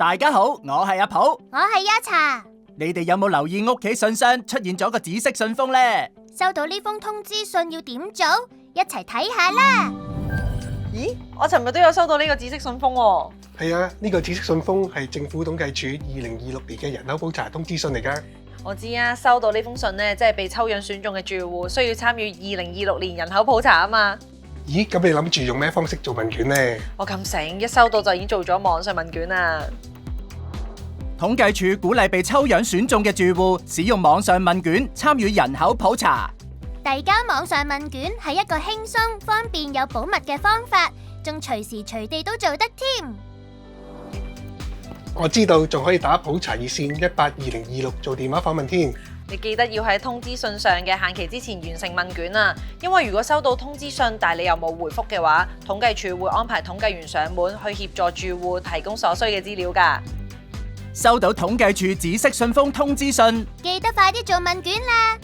大家好，我係阿普，我係丫茶。你哋有冇留意屋企信箱出現咗個紫色信封呢？收到呢封通知信要點做？一齊睇下啦。咦，我尋日都有收到呢個紫色信封喎。係啊，呢個紫色信封係政府統計處2026年嘅人口普查通知信嚟㗎。我知啊，收到呢封信呢，即係被抽樣選中嘅住戶需要參與2026年人口普查啊嘛。咦，咁你諗住用咩方式做問卷呢？我咁醒，一收到就已經做咗網上問卷啦。統計處鼓勵被抽樣選中嘅住戶使用網上問卷參與人口普查。遞交網上問卷係一個輕鬆、方便又保密嘅方法，仲隨時隨地都做得添。我知道，仲可以打普查熱線182026做電話訪問添。你記得要喺通知信上嘅限期之前完成問卷啊，因為如果收到通知信但係你又冇回覆嘅話，統計處會安排統計員上門去協助住戶提供所需嘅資料㗎。收到統計處紫色信封通知信，記得快啲做問卷啦！